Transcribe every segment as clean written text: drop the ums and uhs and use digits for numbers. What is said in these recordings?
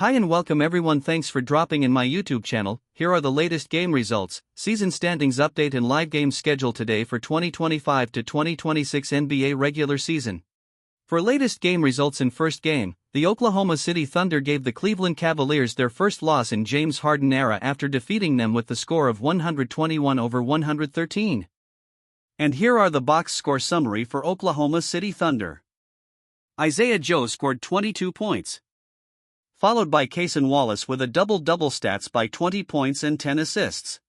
Hi and welcome everyone, thanks for dropping in my YouTube channel. Here are the latest game results, season standings update and live game schedule today for 2025 to 2026 NBA regular season. For latest game results in first game, the Oklahoma City Thunder gave the Cleveland Cavaliers their first loss in James Harden era after defeating them with the score of 121-113. And here are the box score summary for Oklahoma City Thunder. Isaiah Joe scored 22 points. Followed by Cason Wallace with a double-double, stats by 20 points and 10 assists.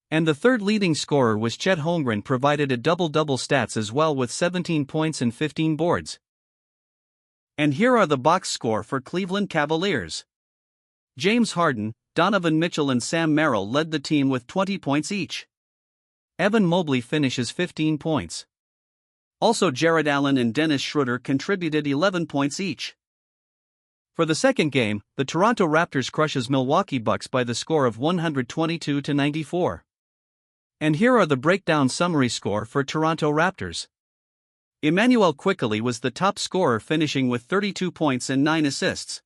And the third leading scorer was Chet Holmgren, provided a double-double stats as well with 17 points and 15 boards. And here are the box score for Cleveland Cavaliers. James Harden, Donovan Mitchell and Sam Merrill led the team with 20 points each. Evan Mobley finishes 15 points. Also Jared Allen and Dennis Schroeder contributed 11 points each. For the second game, the Toronto Raptors crushes Milwaukee Bucks by the score of 122-94. And here are the breakdown summary score for Toronto Raptors. Immanuel Quickley was the top scorer, finishing with 32 points and 9 assists.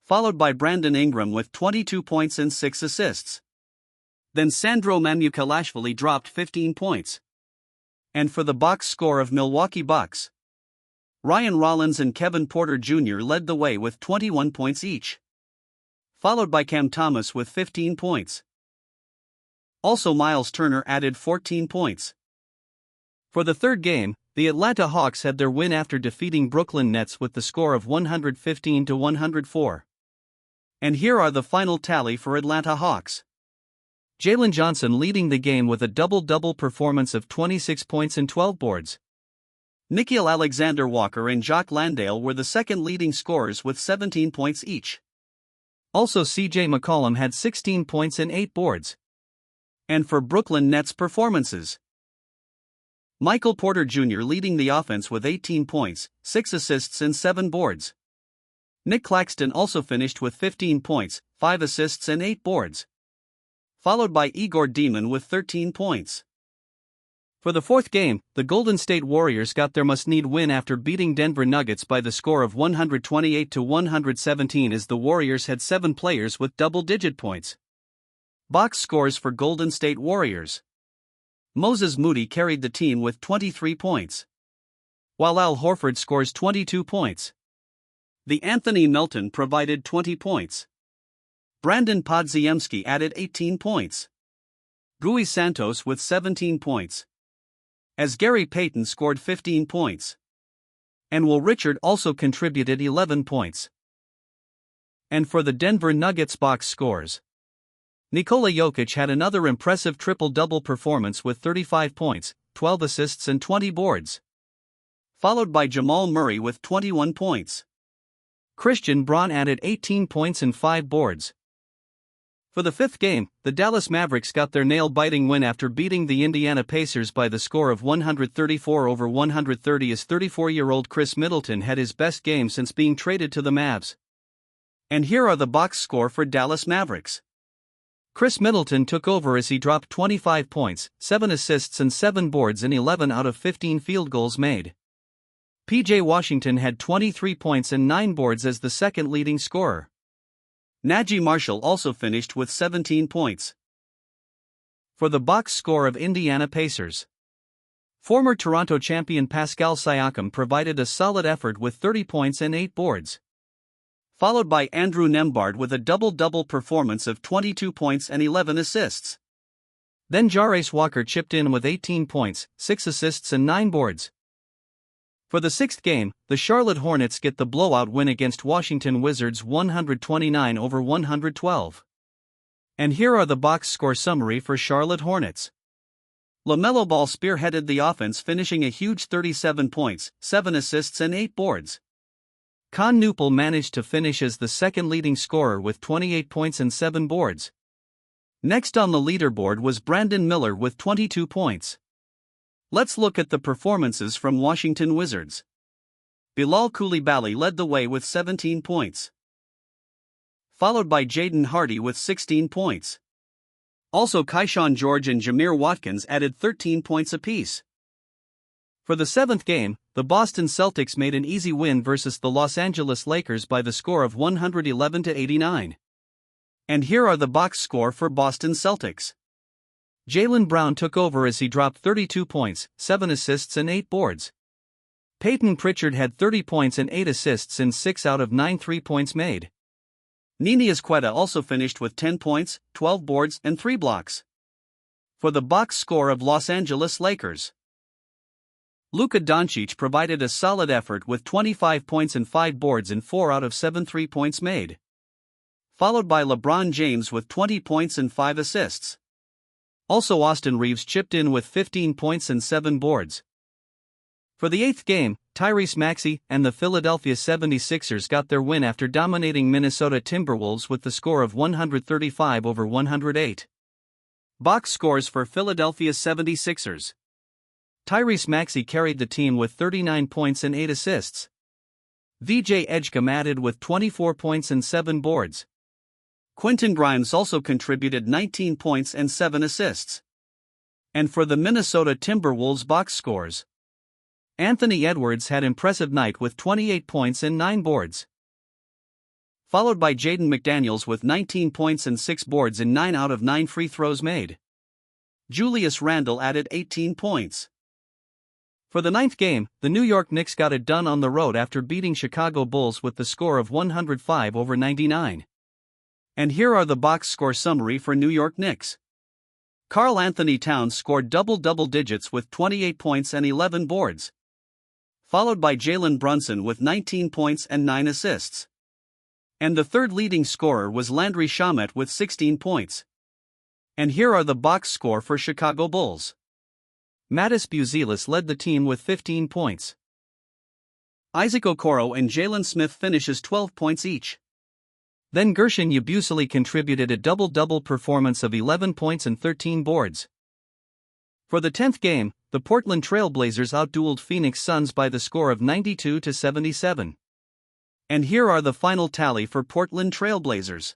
Followed by Brandon Ingram with 22 points and 6 assists. Then Sandro Mamukelashvili dropped 15 points. And for the box score of Milwaukee Bucks, Ryan Rollins and Kevin Porter Jr. led the way with 21 points each. Followed by Cam Thomas with 15 points. Also Miles Turner added 14 points. For the third game, the Atlanta Hawks had their win after defeating Brooklyn Nets with the score of 115-104. And here are the final tally for Atlanta Hawks. Jalen Johnson leading the game with a double-double performance of 26 points and 12 boards. Nickeil Alexander-Walker and Jock Landale were the second leading scorers with 17 points each. Also CJ McCollum had 16 points and 8 boards. And for Brooklyn Nets performances, Michael Porter Jr. leading the offense with 18 points, 6 assists and 7 boards. Nick Claxton also finished with 15 points, 5 assists and 8 boards. Followed by Igor Demon with 13 points. For the fourth game, the Golden State Warriors got their must-need win after beating Denver Nuggets by the score of 128-117, as the Warriors had 7 players with double-digit points. Box scores for Golden State Warriors. Moses Moody carried the team with 23 points. While Al Horford scores 22 points. The Anthony Melton provided 20 points. Brandon Podziemski added 18 points. Rui Santos with 17 points. As Gary Payton scored 15 points. And Will Richard also contributed 11 points. And for the Denver Nuggets box scores, Nikola Jokic had another impressive triple-double performance with 35 points, 12 assists and 20 boards. Followed by Jamal Murray with 21 points. Christian Braun added 18 points and 5 boards. For the fifth game, the Dallas Mavericks got their nail-biting win after beating the Indiana Pacers by the score of 134-130, as 34-year-old Chris Middleton had his best game since being traded to the Mavs. And here are the box score for Dallas Mavericks. Chris Middleton took over as he dropped 25 points, 7 assists and 7 boards in 11 out of 15 field goals made. PJ Washington had 23 points and 9 boards as the second leading scorer. Najee Marshall also finished with 17 points. For the box score of Indiana Pacers, former Toronto champion Pascal Siakam provided a solid effort with 30 points and 8 boards. Followed by Andrew Nembhard with a double-double performance of 22 points and 11 assists. Then Jarace Walker chipped in with 18 points, 6 assists and 9 boards. For the sixth game, the Charlotte Hornets get the blowout win against Washington Wizards 129-112. And here are the box score summary for Charlotte Hornets. LaMelo Ball spearheaded the offense, finishing a huge 37 points, 7 assists and 8 boards. Con Newpel managed to finish as the second leading scorer with 28 points and 7 boards. Next on the leaderboard was Brandon Miller with 22 points. Let's look at the performances from Washington Wizards. Bilal Coulibaly led the way with 17 points. Followed by Jaden Hardy with 16 points. Also Keyshawn George and Jameer Watkins added 13 points apiece. For the seventh game, the Boston Celtics made an easy win versus the Los Angeles Lakers by the score of 111-89. And here are the box score for Boston Celtics. Jaylen Brown took over as he dropped 32 points, 7 assists and 8 boards. Peyton Pritchard had 30 points and 8 assists in 6 out of 9 3-points made. Nini Azqueta also finished with 10 points, 12 boards and 3 blocks. For the box score of Los Angeles Lakers, Luka Doncic provided a solid effort with 25 points and 5 boards in 4 out of 7 3-points made. Followed by LeBron James with 20 points and 5 assists. Also Austin Reeves chipped in with 15 points and 7 boards. For the eighth game, Tyrese Maxey and the Philadelphia 76ers got their win after dominating Minnesota Timberwolves with the score of 135-108. Box scores for Philadelphia 76ers. Tyrese Maxey carried the team with 39 points and 8 assists. VJ Edgecombe added with 24 points and 7 boards. Quentin Grimes also contributed 19 points and 7 assists. And for the Minnesota Timberwolves box scores, Anthony Edwards had impressive night with 28 points and 9 boards. Followed by Jaden McDaniels with 19 points and 6 boards in 9 out of 9 free throws made. Julius Randle added 18 points. For the ninth game, the New York Knicks got it done on the road after beating Chicago Bulls with the score of 105-99. And here are the box score summary for New York Knicks. Karl Anthony Towns scored double digits with 28 points and 11 boards. Followed by Jalen Brunson with 19 points and 9 assists. And the third leading scorer was Landry Shamet with 16 points. And here are the box score for Chicago Bulls. Mattis Buzelis led the team with 15 points. Isaac Okoro and Jalen Smith finishes 12 points each. Then Gershon Yabusele contributed a double-double performance of 11 points and 13 boards. For the 10th game, the Portland Trail Blazers outdueled Phoenix Suns by the score of 92-77. And here are the final tally for Portland Trail Blazers.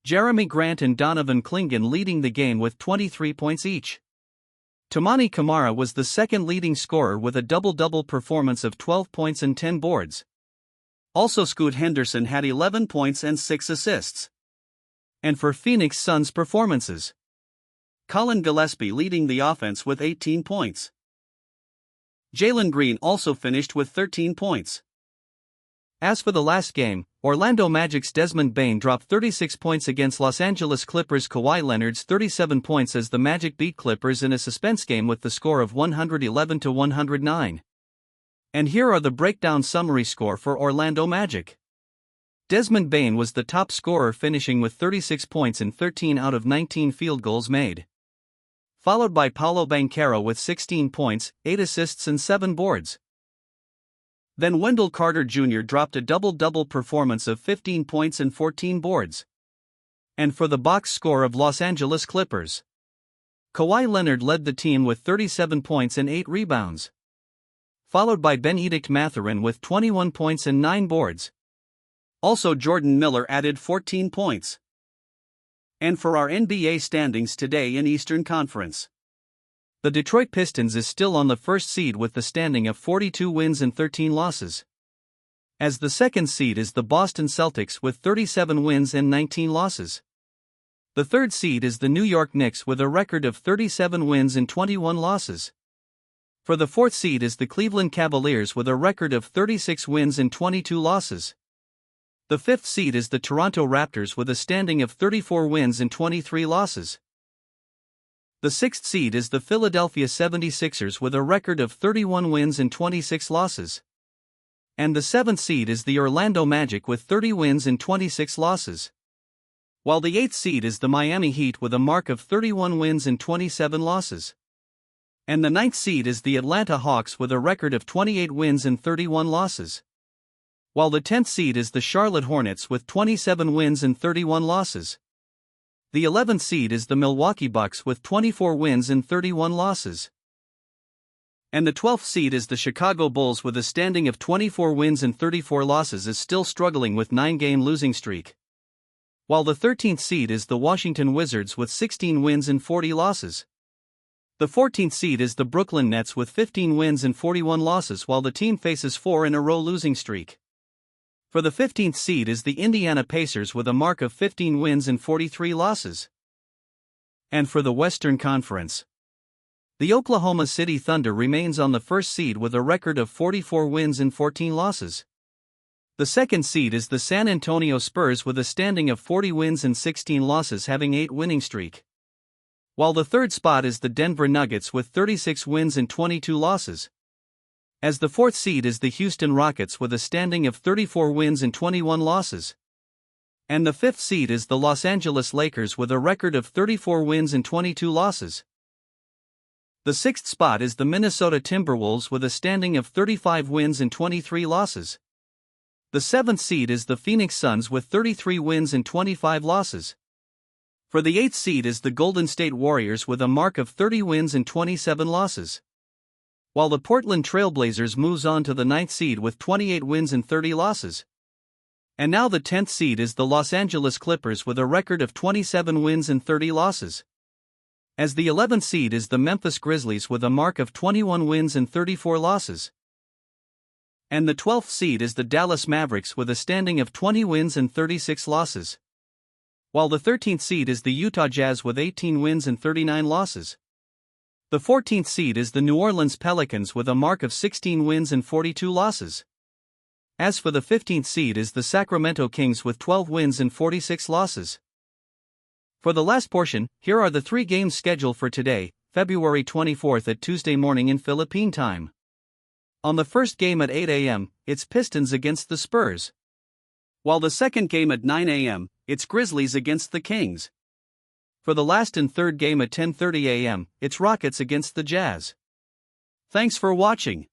Jeremy Grant and Donovan Clingan leading the game with 23 points each. Toumani Camara was the second leading scorer with a double-double performance of 12 points and 10 boards. Also Scoot Henderson had 11 points and 6 assists. And for Phoenix Suns performances, Colin Gillespie leading the offense with 18 points. Jalen Green also finished with 13 points. As for the last game, Orlando Magic's Desmond Bane dropped 36 points against Los Angeles Clippers' Kawhi Leonard's 37 points as the Magic beat Clippers in a suspense game with the score of 111-109. And here are the breakdown summary score for Orlando Magic. Desmond Bane was the top scorer, finishing with 36 points in 13 out of 19 field goals made. Followed by Paolo Banchero with 16 points, 8 assists and 7 boards. Then Wendell Carter Jr. dropped a double-double performance of 15 points and 14 boards. And for the box score of Los Angeles Clippers, Kawhi Leonard led the team with 37 points and 8 rebounds. Followed by Benedict Mathurin with 21 points and 9 boards. Also Jordan Miller added 14 points. And for our NBA standings today in Eastern Conference, the Detroit Pistons is still on the first seed with the standing of 42 wins and 13 losses. As the second seed is the Boston Celtics with 37 wins and 19 losses. The third seed is the New York Knicks with a record of 37 wins and 21 losses. For the fourth seed is the Cleveland Cavaliers with a record of 36 wins and 22 losses. The fifth seed is the Toronto Raptors with a standing of 34 wins and 23 losses. The sixth seed is the Philadelphia 76ers with a record of 31 wins and 26 losses. And the seventh seed is the Orlando Magic with 30 wins and 26 losses. While the eighth seed is the Miami Heat with a mark of 31 wins and 27 losses. And the ninth seed is the Atlanta Hawks with a record of 28 wins and 31 losses. While the 10th seed is the Charlotte Hornets with 27 wins and 31 losses. The 11th seed is the Milwaukee Bucks with 24 wins and 31 losses. And the 12th seed is the Chicago Bulls with a standing of 24 wins and 34 losses, is still struggling with 9-game losing streak. While the 13th seed is the Washington Wizards with 16 wins and 40 losses. The 14th seed is the Brooklyn Nets with 15 wins and 41 losses, while the team faces 4 in a row losing streak. For the 15th seed is the Indiana Pacers with a mark of 15 wins and 43 losses. And for the Western Conference, the Oklahoma City Thunder remains on the first seed with a record of 44 wins and 14 losses. The second seed is the San Antonio Spurs with a standing of 40 wins and 16 losses, having 8 winning streak. While the third spot is the Denver Nuggets with 36 wins and 22 losses. As the fourth seed is the Houston Rockets with a standing of 34 wins and 21 losses. And the fifth seed is the Los Angeles Lakers with a record of 34 wins and 22 losses. The sixth spot is the Minnesota Timberwolves with a standing of 35 wins and 23 losses. The seventh seed is the Phoenix Suns with 33 wins and 25 losses. For the 8th seed is the Golden State Warriors with a mark of 30 wins and 27 losses. While the Portland Trail Blazers moves on to the 9th seed with 28 wins and 30 losses. And now the 10th seed is the Los Angeles Clippers with a record of 27 wins and 30 losses. As the 11th seed is the Memphis Grizzlies with a mark of 21 wins and 34 losses. And the 12th seed is the Dallas Mavericks with a standing of 20 wins and 36 losses. While the 13th seed is the Utah Jazz with 18 wins and 39 losses. The 14th seed is the New Orleans Pelicans with a mark of 16 wins and 42 losses. As for the 15th seed is the Sacramento Kings with 12 wins and 46 losses. For the last portion, here are the 3 games scheduled for today, February 24th at Tuesday morning in Philippine time. On the first game at 8 a.m., it's Pistons against the Spurs. While the second game at 9 a.m., it's Grizzlies against the Kings. For the last and third game at 10:30 a.m., it's Rockets against the Jazz. Thanks for watching.